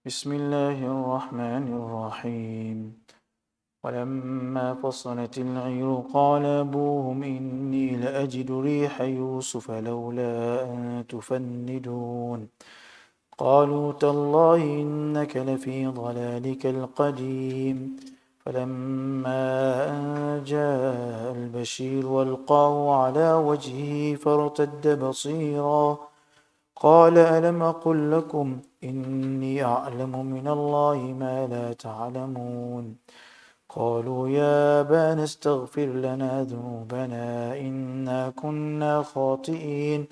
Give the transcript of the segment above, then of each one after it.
بسم الله الرحمن الرحيم ولما فصلت العير قال أبوهم إني لأجد ريح يوسف لولا أن تفندون قالوا تالله إنك لفي ضلالك القديم فلما أن جاء البشير والقاه على وجهه فارتد بصيرا قال ألم أقل لكم إني أعلم من الله ما لا تعلمون قالوا يا أبانا استغفر لنا ذنوبنا إنا كنا خاطئين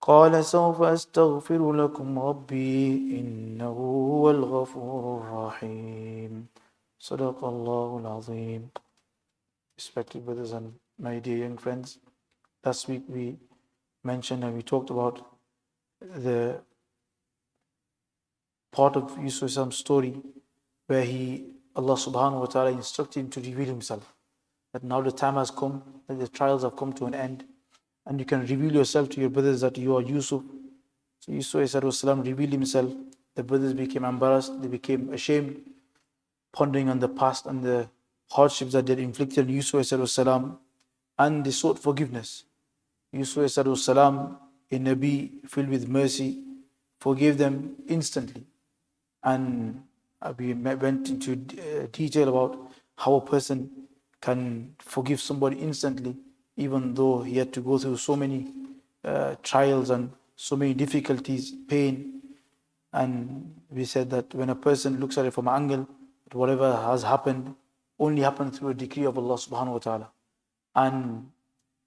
قال سوف أستغفر لكم ربي إنه هو الغفور الرحيم صدق الله العظيم. Respected brothers and my dear young friends, last week we mentioned and we talked about the part of Yusuf's story where Allah subhanahu wa ta'ala instructed him to reveal himself. That now the time has come, that the trials have come to an end, and you can reveal yourself to your brothers that you are Yusuf. So Yusuf revealed himself. The brothers became embarrassed, they became ashamed, pondering on the past and the hardships that they had inflicted on Yusuf, and they sought forgiveness. Yusuf, a Nabi filled with mercy, forgave them instantly. And we went into detail about how a person can forgive somebody instantly, even though he had to go through so many trials and so many difficulties, pain. And we said that when a person looks at it from an angle, whatever has happened only happened through a decree of Allah subhanahu wa ta'ala. And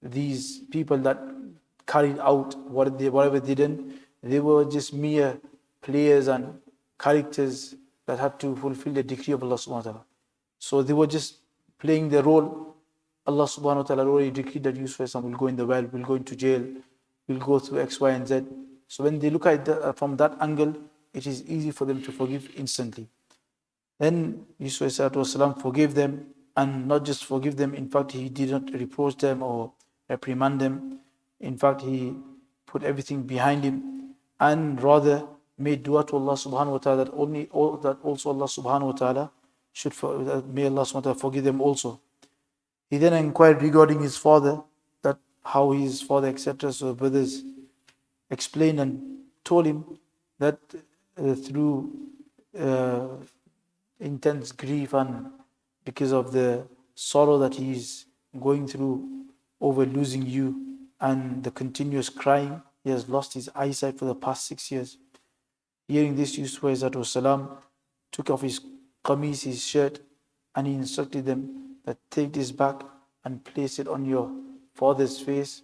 these people that carried out whatever they did, they were just mere players and characters that had to fulfill the decree of Allah subhanahu wa ta'ala. So they were just playing their role. Allah subhanahu wa ta'ala already decreed that Yusuf will go in the well, will go into jail, will go through X, Y, and Z. So when they look at it from that angle, it is easy for them to forgive instantly. Then Yusuf forgave them, and not just forgive them, in fact he did not reproach them or reprimand them. In fact, he put everything behind him and rather made dua to Allah subhanahu wa ta'ala that also Allah subhanahu wa ta'ala may Allah subhanahu wa ta'ala forgive them also. He then inquired regarding his father, that how his father, etc. So brothers explained and told him that through intense grief and because of the sorrow that he is going through over losing you and the continuous crying, he has lost his eyesight for the past 6 years. Hearing this, Yusuf took off his qamis, his shirt, and he instructed them that take this back and place it on your father's face,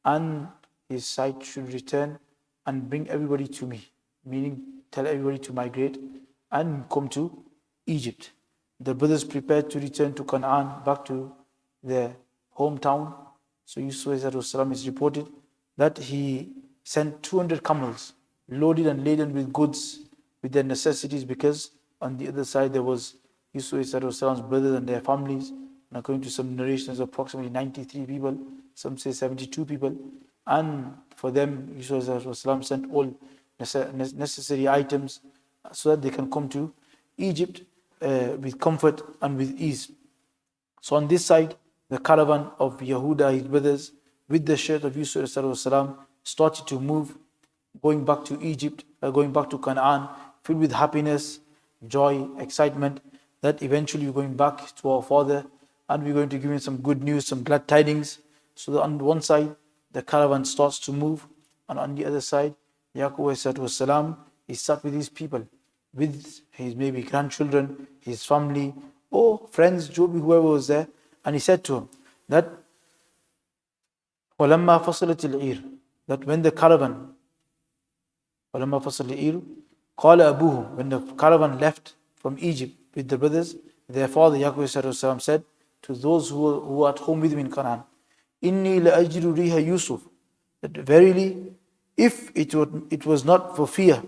and his sight should return, and bring everybody to me, meaning tell everybody to migrate and come to Egypt. The brothers prepared to return to Canaan, back to their hometown. So Yusuf is reported that he sent 200 camels loaded and laden with goods, with their necessities, because on the other side there was Yusuf's brothers and their families. And according to some narrations, approximately 93 people, some say 72 people. And for them, Yusuf sent all necessary items so that they can come to Egypt with comfort and with ease. So on this side, the caravan of Yehuda, his brothers, with the shirt of Yusuf started to move, going back to Egypt, going back to Canaan, filled with happiness, joy, excitement, that eventually we're going back to our father and we're going to give him some good news, some glad tidings. So that on one side, the caravan starts to move, and on the other side, Yaqub is sat with his people, with his maybe grandchildren, his family, or friends, Joby, whoever was there, and he said to him that وَلَمَّا فَصَلَتِ الْعِيرُ, that when the caravan, وَلَمَّا فَصَلَ الْعِيرُ قَالَ أَبُوهُ, when the caravan left from Egypt with the brothers, their father Yaqub said to those who were at home with him in Canaan, إِنِّي لَأَجْرُ رِيهَ Yusuf, that verily, if it was not for fear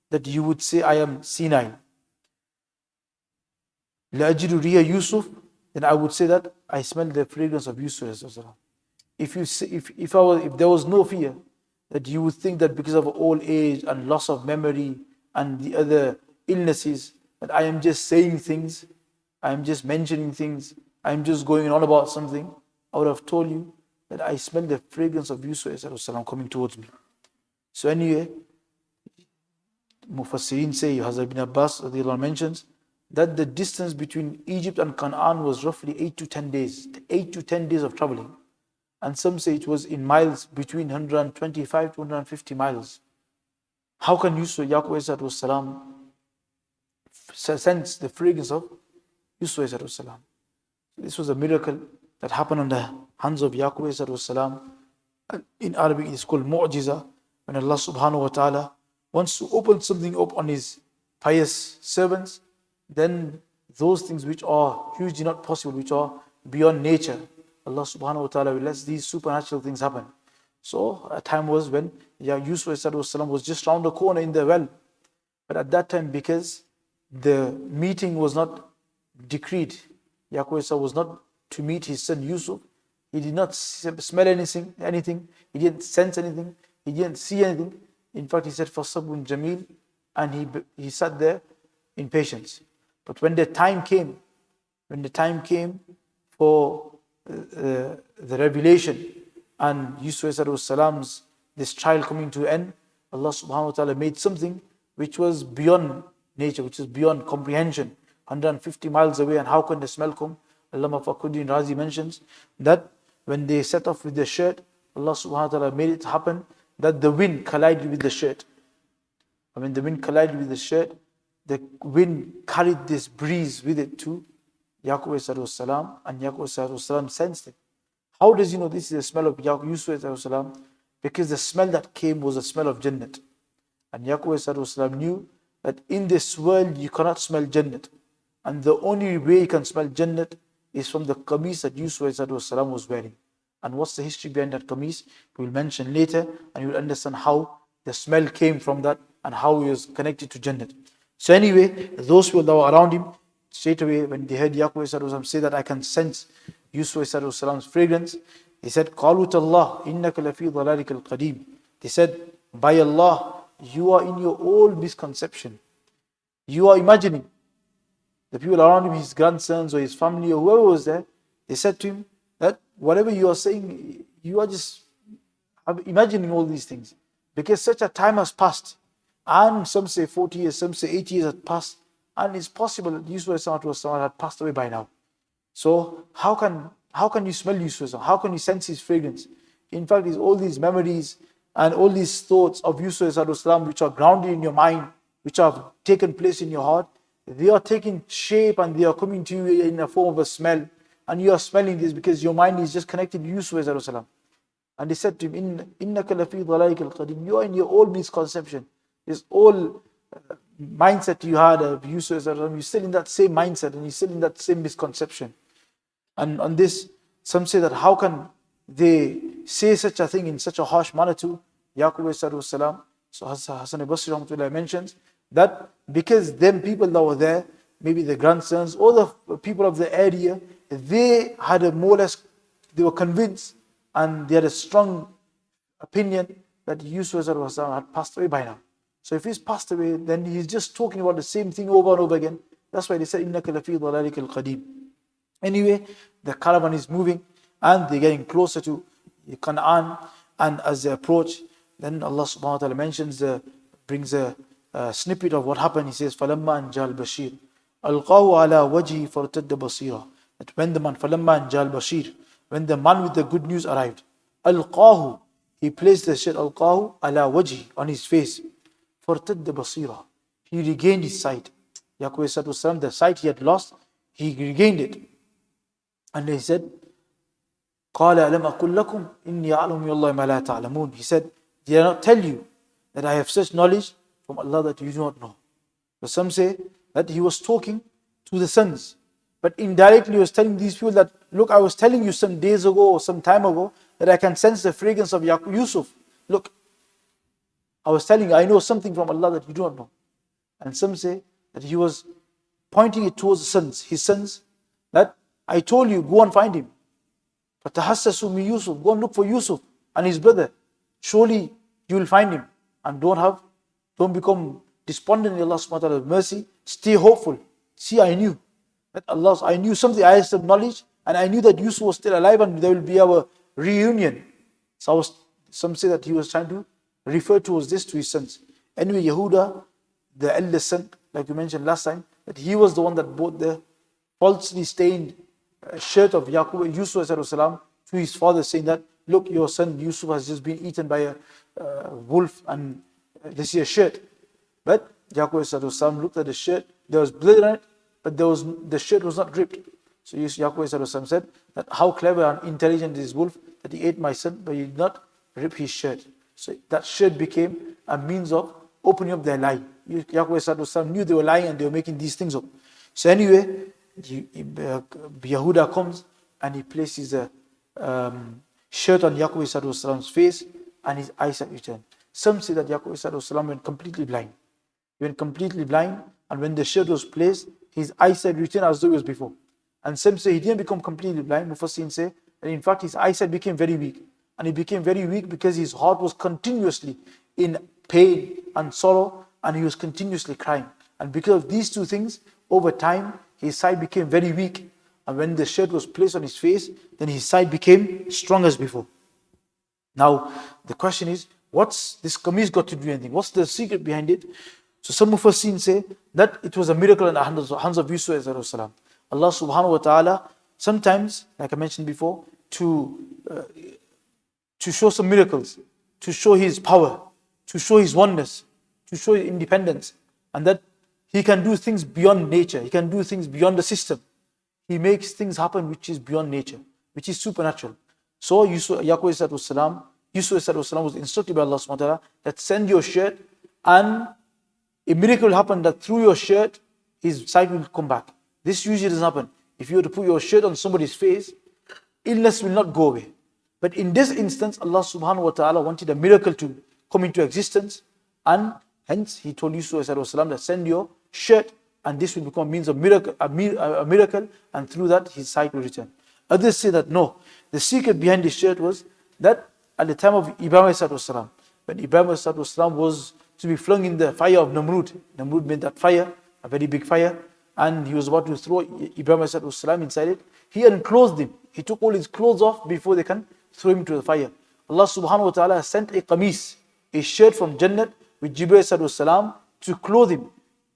that you would say I am senile, لَأَجْرُ رِيهَ Yusuf, then I would say that I smell the fragrance of Yusuf. If there was no fear, that you would think that because of old age and loss of memory and the other illnesses, that I am just saying things, I am just mentioning things, I am just going on about something, I would have told you that I smell the fragrance of Yusuf ﷺ coming towards me. So anyway, Mufassirin say, Hazrat ibn Abbas mentions that the distance between Egypt and Canaan was roughly 8 to 10 days. 8 to 10 days of traveling. And some say it was in miles, between 125 to 150 miles. How can Yusuf, Yaqub ﷺ, sense the fragrance of Yusuf ﷺ? This was a miracle that happened on the hands of Yaqub ﷺ. In Arabic, it's called mu'jiza. When Allah subhanahu wa ta'ala wants to open something up on His pious servants, then those things which are hugely not possible, which are beyond nature, Allah subhanahu wa ta'ala will let these supernatural things happen. So a time was when Yusuf ﷺ was just round the corner in the well. But at that time, because the meeting was not decreed, Yaqub was not to meet his son Yusuf. He did not smell anything. He didn't sense anything. He didn't see anything. In fact, he said, "Fasabun Jamil," and he sat there in patience. But when the time came for the revelation and Yusuf ﷺ's this trial coming to an end, Allah subhanahu wa ta'ala made something which was beyond nature, which is beyond comprehension, 150 miles away. And how can the smell come? Allama Fakhruddin Razi mentions that when they set off with the shirt, Allah subhanahu wa ta'ala made it happen that the wind collided with the shirt. And when the wind collided with the shirt, the wind carried this breeze with it to Yaqub ﷺ, and Yaqub ﷺ sensed it. How does he know this is the smell of Yusuf ﷺ? Because the smell that came was the smell of Jannat. And Yaqub ﷺ knew that in this world you cannot smell Jannat. And the only way you can smell Jannat is from the qamis that Yusuf ﷺ was wearing. And what's the history behind that qamis? We will mention later, and you will understand how the smell came from that and how he was connected to Jannat. So anyway, those people that were around him, straight away when they heard Yaqub ﷺ say that I can sense Yusuf ﷺ's fragrance, he said, "Qalu tallah, innaka lafi dhalalika al-qadim." They said, "By Allah, you are in your old misconception. You are imagining." The people around him, his grandsons or his family or whoever was there, they said to him that whatever you are saying, you are just imagining all these things. Because such a time has passed. And some say 40 years, some say 80 years had passed. And it's possible that Yusuf had passed away by now. So how can you smell Yusuf? How can you sense his fragrance? In fact, it's all these memories and all these thoughts of Yusuf which are grounded in your mind, which have taken place in your heart, they are taking shape and they are coming to you in the form of a smell. And you are smelling this because your mind is just connected to Yusuf. And they said to him, "Innaka lafi dhalalika al-qadim." You are in your old misconception. This old mindset you had of Yusuf, you're still in that same mindset and you're still in that same misconception. And on this, some say that how can they say such a thing in such a harsh manner to Yaqub. So Hassan al-Basri mentions that because them people that were there, maybe the grandsons or the people of the area, they had a more or less, they were convinced and they had a strong opinion that Yusuf had passed away by now. So if he's passed away, then he's just talking about the same thing over and over again. That's why they said, "Innaka lafi dhalalika al-qadim." Anyway, the caravan is moving and they're getting closer to Canaan. And as they approach, then Allah subhanahu wa ta'ala brings a snippet of what happened. He says, "Falamma anjal bashir, alqahu ala wajhi fartadda basira." That when the man, falamma anjal bashir, when the man with the good news arrived, alqahu, he placed the shirt, alqahu ala wajhi, on his face, fartadda basira, he regained his sight. Yaqub, the sight he had lost, he regained it. And he said, قال ألم أقل لكم إني أعلم من الله ما لا تعلمون. He said, "Did I not tell you that I have such knowledge from Allah that you do not know?" But some say that he was talking to the sons, but indirectly he was telling these people that, "Look, I was telling you some days ago or some time ago that I can sense the fragrance of Yusuf. Look, I was telling you, I know something from Allah that you do not know." And some say that he was pointing it towards the sons, his sons, that I told you, go and find him. فَتَحَسَّسُوا مِن Yusuf, go and look for Yusuf and his brother. Surely you will find him. And don't become despondent in Allah subhanahu wa ta'ala's mercy, stay hopeful. See, I knew something, I had some knowledge, and I knew that Yusuf was still alive and there will be our reunion. So some say that he was trying to refer towards this to his sons. Anyway, Yehuda, the eldest son, like we mentioned last time, that he was the one that bought the falsely stained shirt of Yusuf to his father, saying that, look, your son Yusuf has just been eaten by a wolf, and this is a shirt. But Yaqub looked at the shirt, there was blood on it, but the shirt was not dripped. So Yaqub said that how clever and intelligent is this wolf that he ate my son, but he did not rip his shirt. So that shirt became a means of opening up their lie. Yaqub knew they were lying and they were making these things up. So anyway, Yehuda comes and he places a shirt on Yaqub's face, and his eyesight returned. Some say that Yaqub went completely blind. He went completely blind, and when the shirt was placed, his eyesight returned as though it was before. And some say he didn't become completely blind. Mufassirin say that in fact his eyesight became very weak. And he became very weak because his heart was continuously in pain and sorrow, and he was continuously crying. And because of these two things, over time, his sight became very weak. And when the shirt was placed on his face, then his sight became strong as before. Now, the question is, what's this qamis got to do anything? What's the secret behind it? So some Mufassirin say that it was a miracle in the hands of Yusuf. Allah subhanahu wa ta'ala, sometimes, like I mentioned before, to show some miracles, to show his power, to show his oneness, to show his independence, and that he can do things beyond nature, he can do things beyond the system. He makes things happen which is beyond nature, which is supernatural. So Yaqub was instructed by Allah subhanahu wa ta'ala that send your shirt, and a miracle will happen that through your shirt, his sight will come back. This usually doesn't happen. If you were to put your shirt on somebody's face, illness will not go away. But in this instance, Allah subhanahu wa ta'ala wanted a miracle to come into existence, and hence He told Yusuf that send your shirt, and this will become a means of miracle, a miracle, and through that his sight will return. Others say that no, the secret behind this shirt was that at the time of Ibrahim, when Ibrahim was to be flung in the fire of Namrud made that fire, a very big fire, and he was about to throw Ibrahim inside it. He unclothed him. He took all his clothes off before they can throw him into the fire. Allah subhanahu wa ta'ala sent a qamis, a shirt from Jannat with Jibreel to clothe him,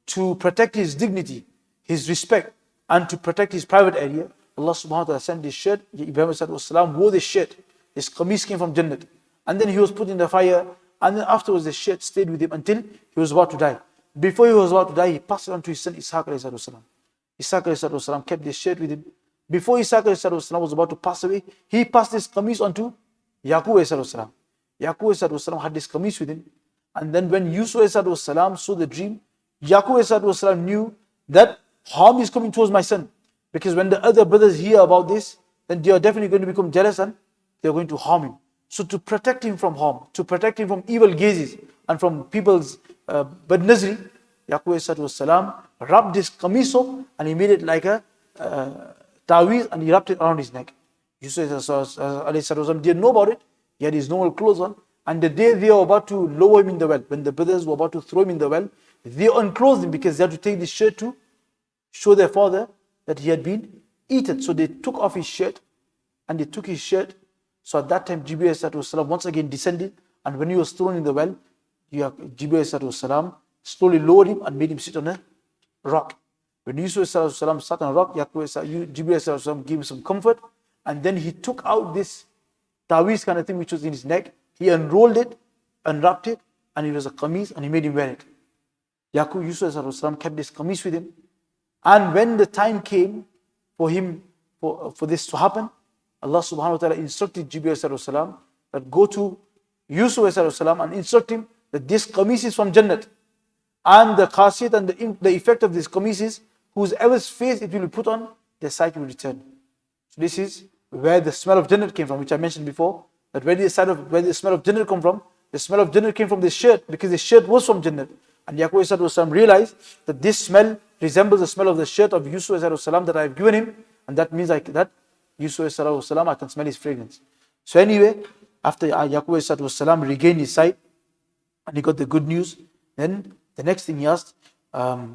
to protect his dignity, his respect, and to protect his private area. Allah subhanahu wa ta'ala sent this shirt. Ibrahim wore this shirt. This qamis came from Jannat. And then he was put in the fire, and then afterwards the shirt stayed with him until he was about to die. Before he was about to die, he passed it on to his son Ishaq alayhi salam. Ishaq alayhi salam kept this shirt with him. Before Ishaq alayhi salam was about to pass away, he passed this qamis on to Yaqub alayhi salam. Yaqub alayhi salam had this qamis with him. And then when Yusuf alayhi salam saw the dream, Yaqub alayhi salam knew that harm is coming towards my son. Because when the other brothers hear about this, then they are definitely going to become jealous and they are going to harm him. So to protect him from harm, to protect him from evil gazes and from people's bad nazri, Yaqub wrapped this qamis up and he made it like a taweez, and he wrapped it around his neck. Yusuf didn't know about it. He had his normal clothes on, and the day they were about to lower him in the well, when the brothers were about to throw him in the well, they unclothed him because they had to take this shirt to show their father that he had been eaten. So they took off his shirt, and they took his shirt. So at that time, Jibreel once again descended, and when he was thrown in the well, Jibreel slowly lowered him and made him sit on a rock. When Yusuf sat on a rock, Jibreel gave him some comfort, and then he took out this taweez kind of thing which was in his neck. He unrolled it, unwrapped it, and it was a qamis, and he made him wear it. Yusuf kept this qamis with him, and when the time came for him for this to happen, Allah subhanahu wa ta'ala instructed Jibreel that go to Yusuf and instruct him that this qamis is from Jannat, and the khasiyat and the effect of this qamis is whosever's face it will be put on, their sight will return. So this is where the smell of Jannat came from, which I mentioned before, that where the smell of Jannat come from? The smell of Jannat came from this shirt, because the shirt was from Jannat. And Yaqub realized that this smell resembles the smell of the shirt of Yusuf that I have given him, and that means that Yusuf I can smell his fragrance. So anyway, after Yaqub regained his sight and he got the good news, then The next thing he asked, Hazrat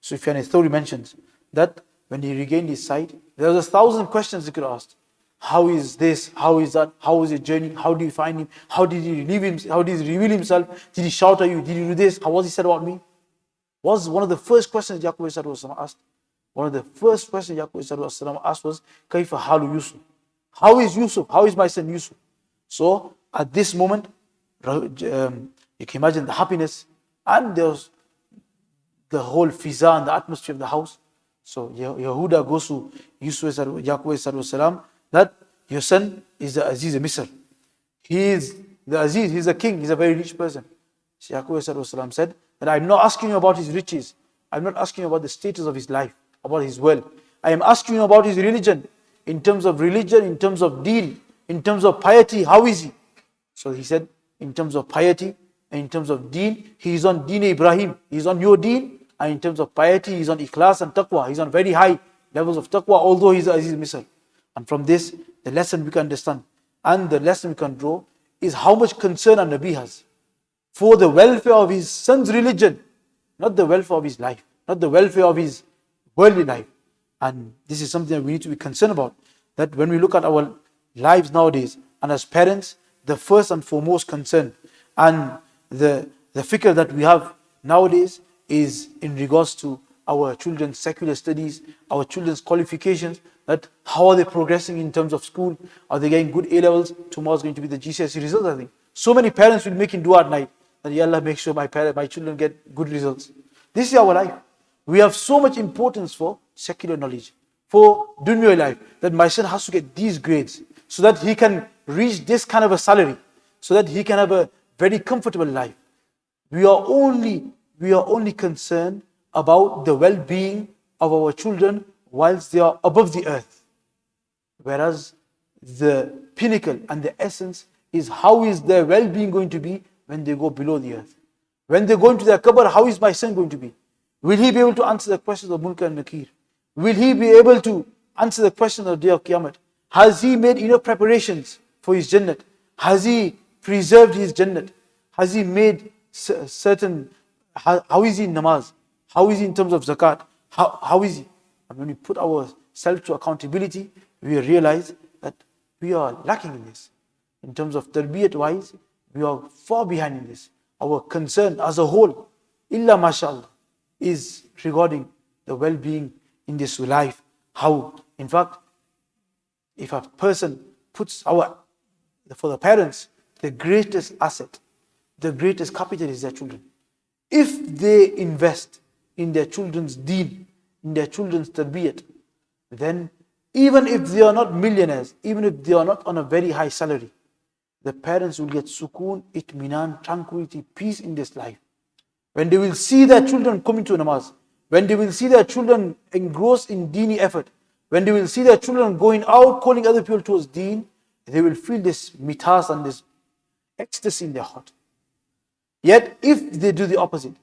Sufyan al-Thawri mentions that when he regained his sight, there was 1,000 questions he could ask. How is this? How is that? How was his journey? How do you find him? How did he relieve him? How did he reveal himself? Did he shout at you? Did he do this? How was he said about me? Was one of the first questions Yaqub asked. One of the first questions Yaqub asked was, Kaifa halu Yusuf? How is Yusuf? How is my son Yusuf? So at this moment, you can imagine the happiness, and there was the whole fiza and the atmosphere of the house. So Yehuda goes to Yusuf, Yaqub that your son is the Aziz of Misr. He is the Aziz, he's a king, he's a very rich person. So Yaqub said that I'm not asking you about his riches. I'm not asking you about the status of his life, about his wealth. I am asking you about his religion. In terms of religion, in terms of deen, in terms of piety, how is he? So he said, in terms of piety and in terms of deen, he is on deen Ibrahim. He is on your deen. And in terms of piety, he is on ikhlas and taqwa. He is on very high levels of taqwa, although he is Aziz Misr. And from this, the lesson we can understand and the lesson we can draw is how much concern a Nabi has for the welfare of his son's religion, not the welfare of his life, not the welfare of his worldly life. And this is something that we need to be concerned about. That when we look at our lives nowadays, and as parents, the first and foremost concern and the fikr that we have nowadays is in regards to our children's secular studies, our children's qualifications, that how are they progressing in terms of school? Are they getting good A-levels? Tomorrow's going to be the GCSE results, I think. So many parents will make in dua at night that, Ya Allah, make sure my children get good results. This is our life. We have so much importance for secular knowledge, for dunya life, that my son has to get these grades so that he can reach this kind of a salary, so that he can have a very comfortable life. We are only concerned about the well-being of our children whilst they are above the earth. Whereas the pinnacle and the essence is how is their well-being going to be when they go below the earth. When they go into their qabr, how is my son going to be? Will he be able to answer the questions of Munkar and Nakir? Will he be able to answer the questions of the day of Qiyamah? Has he made enough preparations for his Jannat? Has he preserved his Jannat? Has he made certain, how is he in namaz? How is he in terms of zakat? How is he? And when we put ourselves to accountability, we realize that we are lacking in this. In terms of tarbiyat wise, we are far behind in this. Our concern as a whole, illa mashallah, is regarding the well-being in this life. How, in fact, if a person puts for the parents, the greatest asset, the greatest capital is their children. If they invest in their children's deen, in their children's tarbiyat, then even if they are not millionaires, even if they are not on a very high salary, the parents will get sukoon, itminan, tranquility, peace in this life. When they will see their children coming to namaz, when they will see their children engrossed in deeni effort, when they will see their children going out, calling other people towards deen, they will feel this mithas and this ecstasy in their heart. Yet, if they do the opposite,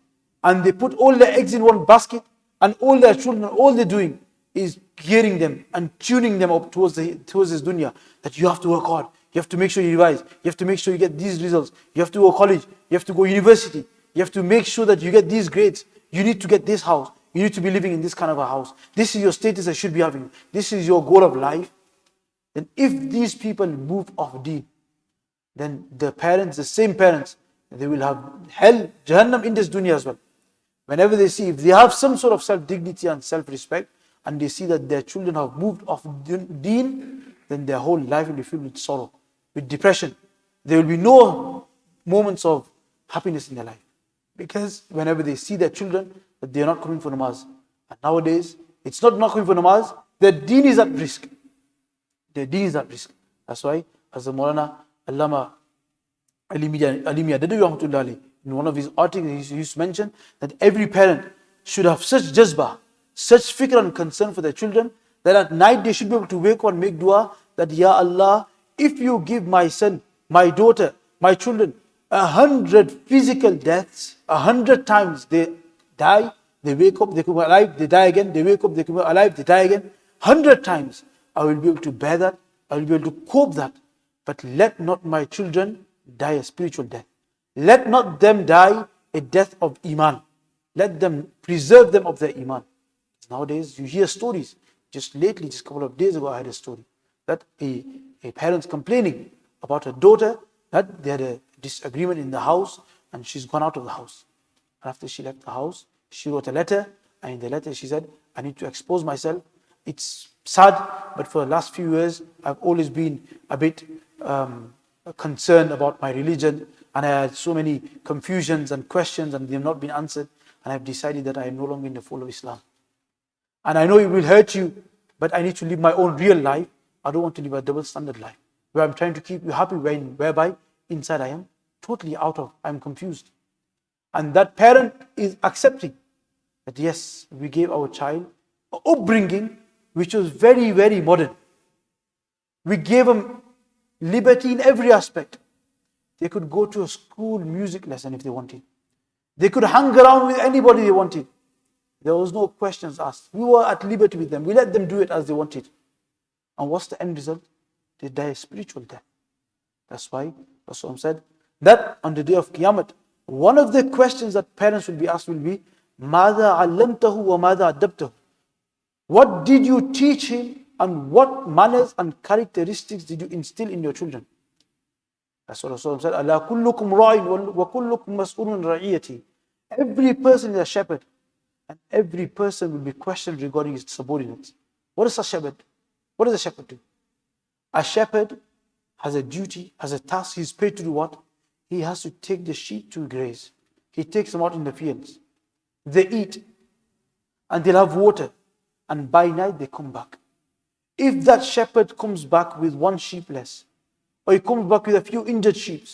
and they put all their eggs in one basket, and all their children, all they're doing is gearing them and tuning them up towards this dunya, that you have to work hard, you have to make sure you revise, you have to make sure you get these results, you have to go to college, you have to go to university, you have to make sure that you get these grades, you need to get this house, you need to be living in this kind of a house, this is your status that should be having, this is your goal of life. Then if these people move off deen, then the parents, the same parents, they will have hell, Jahannam in this dunya as well. Whenever they see, if they have some sort of self-dignity and self-respect, and they see that their children have moved off deen, then their whole life will be filled with sorrow, with depression. There will be no moments of happiness in their life. Because whenever they see their children, that they are not coming for namaz. And nowadays, it's not coming for namaz, their deen is at risk. Their deen is at risk. That's why, as the Maulana Allama Alimiya Dadawi Rahmatullahi alayhi, in one of his articles, he used to mention that every parent should have such jazbah, such fikr and concern for their children, that at night they should be able to wake up and make dua, that Ya Allah, if you give my son, my daughter, my children 100 physical deaths, 100 times they die, they wake up, they come alive, they die again, they wake up, they come alive, they die again, 100 times, I will be able to bear that, I will be able to cope that, but let not my children die a spiritual death. Let not them die a death of Iman. Let them preserve them of their Iman. Nowadays, you hear stories. Just lately, just a couple of days ago, I had a story that a parent's complaining about her daughter that they had a disagreement in the house and she's gone out of the house. And after she left the house, she wrote a letter, and in the letter she said, I need to expose myself. It's sad, but for the last few years, I've always been a bit concerned about my religion, and I had so many confusions and questions, and they have not been answered, and I've decided that I am no longer in the fold of Islam. And I know it will hurt you, but I need to live my own real life. I don't want to live a double standard life, where I'm trying to keep you happy, whereby inside I am totally I'm confused. And that parent is accepting that yes, we gave our child an upbringing which was very, very modern. We gave them liberty in every aspect. They could go to a school music lesson if they wanted. They could hang around with anybody they wanted. There was no questions asked. We were at liberty with them. We let them do it as they wanted. And what's the end result? They die a spiritual death. That's why Rasul said that on the day of Qiyamah, one of the questions that parents will be asked will be, مَاذَا عَلَّمْتَهُ وَمَاذَا أَدَّبْتَهُ? What did you teach him, and what manners and characteristics did you instill in your children? That's what Rasul said, أَلَا كُلُّكُمْ رَاعٍ وَكُلُّكُمْ مَسْئُولٌ رَعِيَّتِهِ. Every person is a shepherd, and every person will be questioned regarding his subordinates. What is a shepherd? What does a shepherd do? A shepherd has a duty, has a task. He's paid to do what? He has to take the sheep to graze. He takes them out in the fields. They eat, and they'll have water, and by night they come back. If that shepherd comes back with one sheep less, or he comes back with a few injured sheep,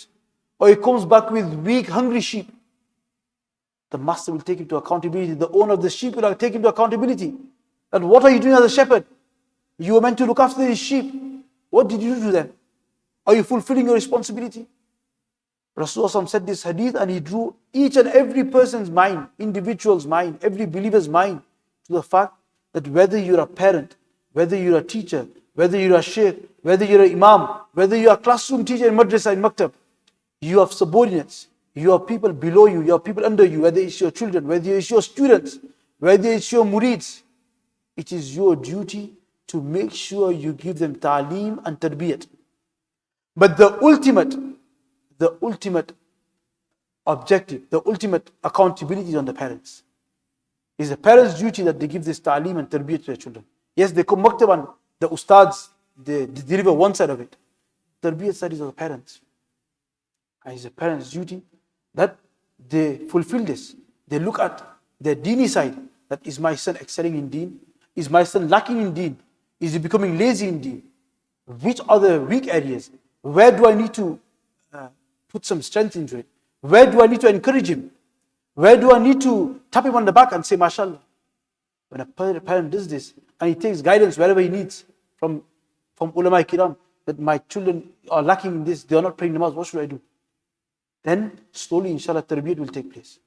or he comes back with weak, hungry sheep, the master will take him to accountability. The owner of the sheep will take him to accountability. And what are you doing as a shepherd? You were meant to look after these sheep. What did you do to them? Are you fulfilling your responsibility? Rasulullah said this hadith, and he drew each and every person's mind, individual's mind, every believer's mind, to the fact that whether you're a parent, whether you're a teacher, whether you're a sheikh, whether you're an imam, whether you're a classroom teacher in madrasa, in maktab, you have subordinates, you have people below you, you have people under you, whether it's your children, whether it's your students, whether it's your murids. It is your duty to make sure you give them ta'aleem and tarbiyat. But the ultimate objective, the ultimate accountability is on the parents. It's the parents' duty that they give this ta'aleem and tarbiyat to their children. Yes, they come maktab and the ustads, they deliver one side of it. Tarbiyat side is of the parents. And it's the parents' duty that they fulfill this. They look at the deeni side. That is my son excelling in deen? Is my son lacking in deen? Is he becoming lazy in deen? Which are the weak areas? Where do I need to put some strength into it? Where do I need to encourage him? Where do I need to tap him on the back and say, mashallah? When a parent does this, and he takes guidance wherever he needs from ulama kiram, that my children are lacking in this, they are not praying namaz, what should I do? Then slowly, inshallah, tarbiyat will take place.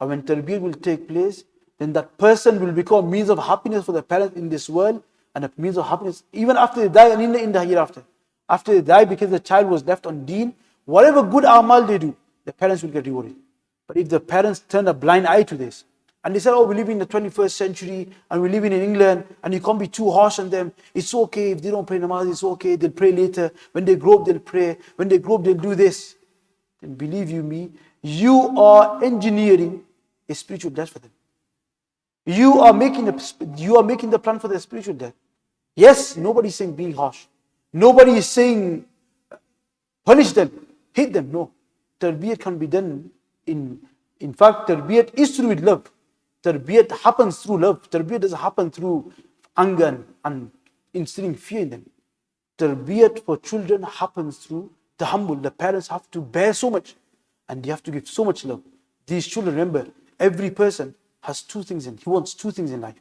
And when tarbiyat will take place, then that person will become a means of happiness for the parent in this world, and a means of happiness even after they die and in the hereafter. After they die, because the child was left on deen, whatever good amal they do, the parents will get rewarded. But if the parents turn a blind eye to this, and they say, oh, we live in the 21st century, and we live in England, and you can't be too harsh on them. It's okay if they don't pray namaz, it's okay, they'll pray later. When they grow up, they'll pray. When they grow up, they'll do this. Then believe you me, you are engineering a spiritual death for them. You are making the plan for their spiritual death. Yes, nobody is saying being harsh. Nobody is saying punish them, hate them. No. Tarbiyat can be done in fact, tarbiyat is to do with love. Tarbiyat happens through love. Tarbiyat doesn't happen through anger and instilling fear in them. Tarbiyat for children happens through tahammul. The parents have to bear so much, and they have to give so much love. These children, remember, every person has two things he wants two things in life.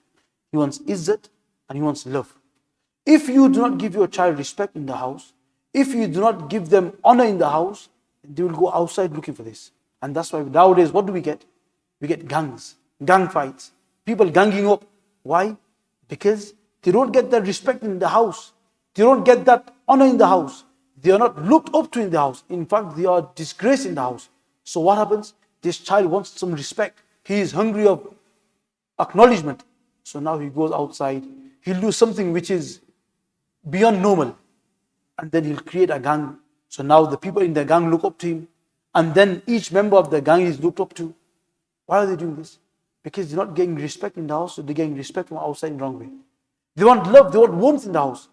He wants izzat and he wants love. If you do not give your child respect in the house, if you do not give them honor in the house, they will go outside looking for this. And that's why nowadays, what do we get? We get gangs, gang fights, people ganging up. Why? Because they don't get that respect in the house. They don't get that honor in the house. They are not looked up to in the house. In fact, they are disgraced in the house. So what happens? This child wants some respect. He is hungry of acknowledgement. So now he goes outside. He'll do something which is beyond normal. And then he'll create a gang. So now the people in the gang look up to him. And then each member of the gang is looked up to. Why are they doing this? Because they're not getting respect in the house, so they're getting respect from outside in the wrong way. They want love, they want warmth in the house.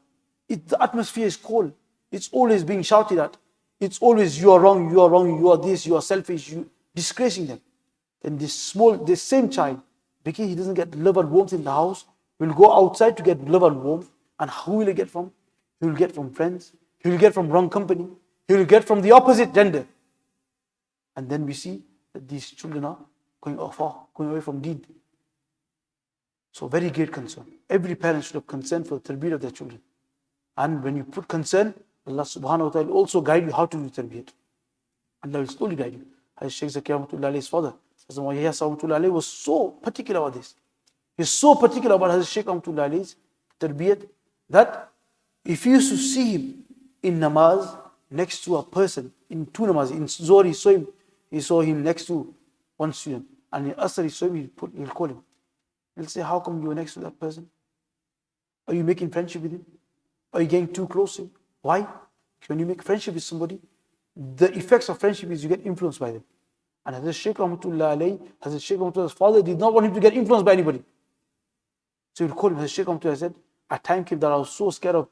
The atmosphere is cold. It's always being shouted at. It's always, you are wrong, you are wrong, you are this, you are selfish, you disgracing them. Then this same child, because he doesn't get love and warmth in the house, will go outside to get love and warmth. And who will he get from? He will get from friends. He will get from wrong company. He will get from the opposite gender. And then we see that these children are going away from Deen. So very great concern. Every parent should have concern for the tarbiyat of their children. And when you put concern, Allah subhanahu wa ta'ala will also guide you how to do tarbiyat. Allah will slowly guide you. As Shaykh Zakir Rahmatullah Alayhi's father, Hazrat Yahya Rahmatullah Alayhi was so particular about this. He's so particular about Hazrat Shaykh Rahmatullah Alayhi's tarbiyat that if you used to see him in namaz next to a person, in two namaz, in Zohar he saw him next to one student. And in Asr he saw him, he'll call him. He'll say, how come you were next to that person? Are you making friendship with him? Are you getting too close to him? Why? Because when you make friendship with somebody, the effects of friendship is you get influenced by them. And Hazrat Shaykh Rahmatullah Alayhi, Hazrat Shaykh Rahmatullah's father did not want him to get influenced by anybody. So he would call him. Hazrat Shaykh Rahmatullah said, a time came that I was so scared of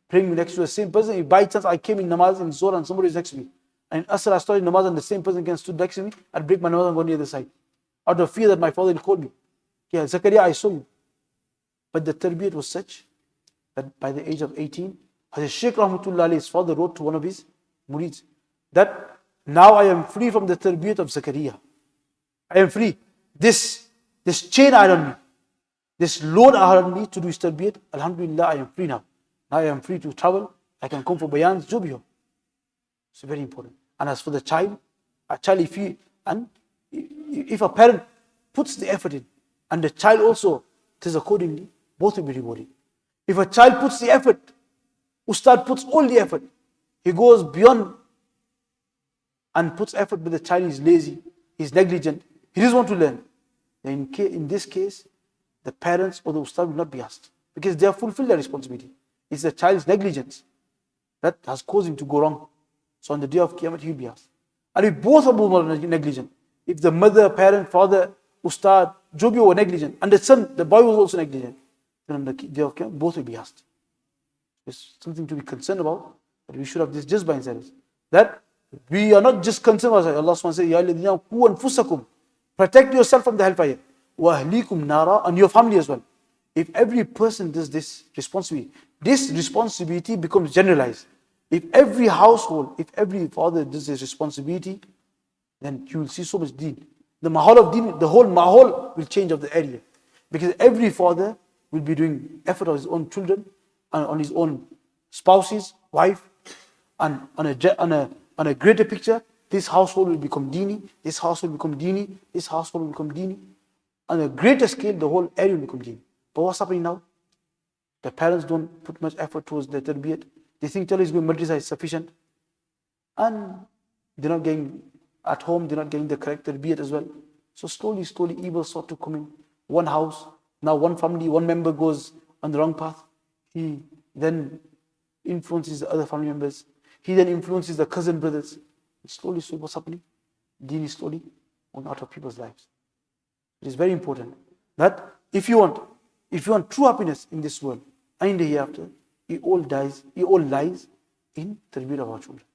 praying me next to the same person. If by chance I came in namaz in Zohar and somebody is next to me, and in Asr I started namaz and the same person again stood next to me, I'd break my namaz and go on the other side. Out of fear that my father will call me. Yeah, Zakaria, I saw you. But the tarbiyat was such that by the age of 18, Hazrat Shaykh Rahmatullah Alayhi's father wrote to one of his murids that now I am free from the tarbiyat of Zakaria. I am free. This chain I don't need. This load I don't need to do his tarbiyat. Alhamdulillah, I am free now. Now I am free to travel. I can come for bayans, jubio. It's very important. And as for the child, if a parent puts the effort in, and the child also does accordingly, both will be rewarded. If a child puts the effort, Ustad puts all the effort, he goes beyond and puts effort, but the child is lazy, he's negligent, he doesn't want to learn. Then in this case, the parents or the Ustad will not be asked, because they have fulfilled their responsibility. It's the child's negligence that has caused him to go wrong. So on the day of Qiyamah, he'll be asked. And if both of them are negligent, if the mother, parent, father, Ustad, Jobio were negligent, and the son, the boy was also negligent, then on the day of Qiyamah, both will be asked. It's something to be concerned about, but we should have this just by inside us. That we are not just concerned about Allah subhanahu wa ta'ala says, Ya alladhina qu anfusakum, protect yourself from the hellfire, wa ahlikum nara, and your family as well. If every person does this responsibility becomes generalized. If every household, if every father does this responsibility, then you will see so much deen. The mahal of deen, the whole mahal will change of the area. Because every father will be doing effort on his own children, and on his own spouses, wife, and on a greater picture, this household will become deeni, this household will become deeni, this household will become deeni. On a greater scale, the whole area will become deeni. But what's happening now? The parents don't put much effort towards their tarbiyat. They think till is going madrasa is sufficient. And they're not getting, at home, they're not getting the correct tarbiyat as well. So slowly, evil start to come in. One house, now one family, one member goes on the wrong path. He then influences the other family members. He then influences the cousin brothers. And slowly, what's happening? Deen is slowly going out of people's lives. It is very important that if you want true happiness in this world and in the hereafter, it all lies in tarbiyat of our children.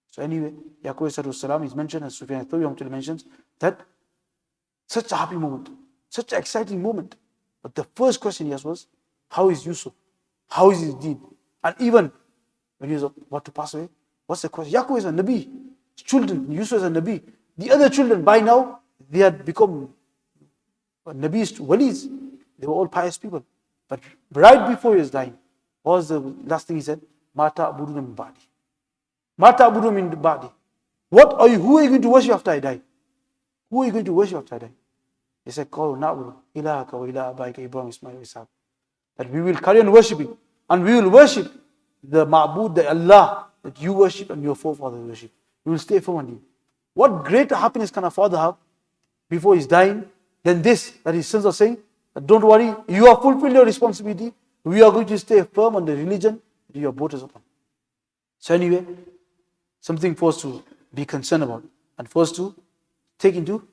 So anyway, Yaqub salam is mentioned, as Sufyan al-Thawri mentions, that such a happy moment, such an exciting moment. But the first question he asked was, how is Yusuf? How is his deed? And even when he was about to pass away, what's the question? Yaqub is a Nabi. His children, Yusuf is a Nabi. The other children, by now, they had become Nabis, Walis. They were all pious people. But right before he was dying, what was the last thing he said? Mata abuduna min ba'di. Mata abuduna min ba'di. Who are you going to worship after I die? Who are you going to worship after I die? He said, Qalu na'budu ilahaka wa ilaha abaika Ibrahim Ismail wa Ishaq. That we will carry on worshipping. And we will worship the ma'bud, the Allah that you worship and your forefathers worship. We will stay firm on you. What greater happiness can a father have before he's dying than this, that his sons are saying, that don't worry, you have fulfilled your responsibility. We are going to stay firm on the religion that your boat is upon. So anyway, something for us to be concerned about and for us to take into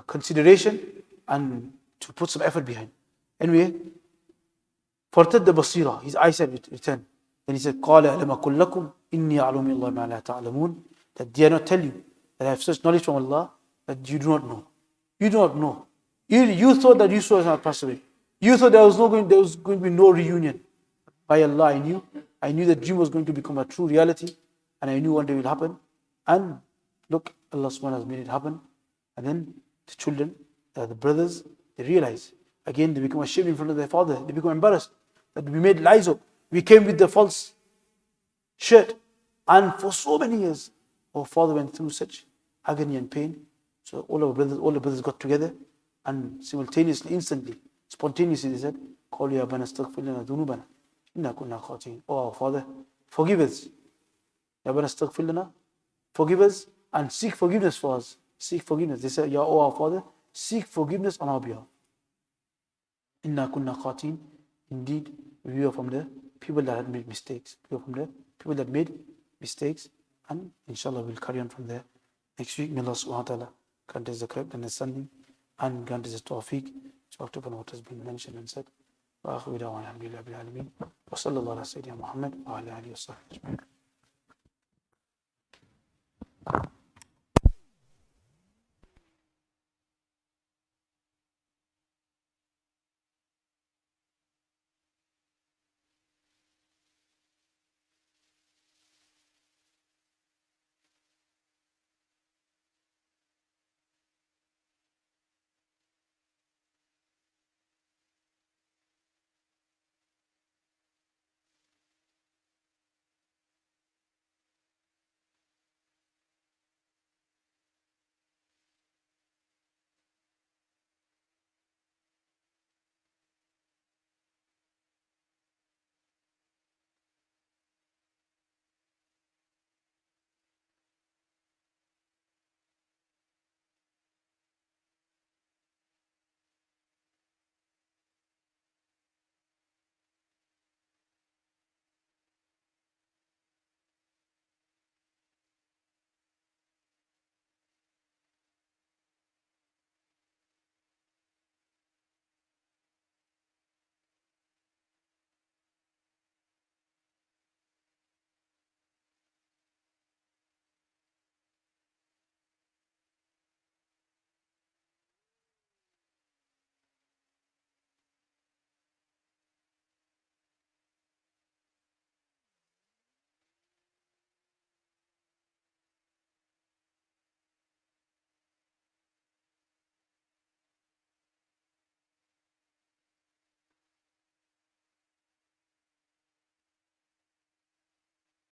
consideration and to put some effort behind. Anyway, فَارْتَدَّ بَصِيرًا, his eyesight returned. Then he said, قَالَ أَلَمَ قُلْ لَكُمْ إِنِّي أَعْلَمُ اللَّهِ مَا لَا تَعْلَمُونَ, that dare not tell you that I have such knowledge from Allah that you do not know. You do not know. You thought that Yusuf was not passed away. You thought there was going to be no reunion. By Allah, I knew that dream was going to become a true reality, and I knew one day it will happen. And look, Allah subhanahu wa ta'ala has made it happen. And then the children, the brothers, they realize. Again, they become ashamed in front of their father. They become embarrassed that we made lies up. We came with the false shirt. And for so many years, our father went through such agony and pain. So all the brothers got together, and simultaneously, instantly, spontaneously, they said, قَالُوا يَا أَبَانَا اسْتَغْفِرْ لَنَا ذُنُوبَنَا إِنَّا كُنَّا خَاطِئِينَ. Oh, our Father, forgive us. يَا أَبَانَا اسْتَغْفِرْ لَنَا, forgive us and seek forgiveness for us. Seek forgiveness. They said, Ya, oh our Father, seek forgiveness on our behalf. إِنَّا كُنَّا خَاطِئِينَ. Indeed, we are from the people that had made mistakes. We are from the people that made mistakes. And inshallah, we'll carry on from there next week. May Allah subhanahu wa ta'ala grant us the correct understanding and grant us the tawfiq to act upon what has been mentioned and said. وآخر دعوانا الحمد لله رب العالمين وصلى الله على سيدنا محمد وعلى آله وصحبه أجمعين.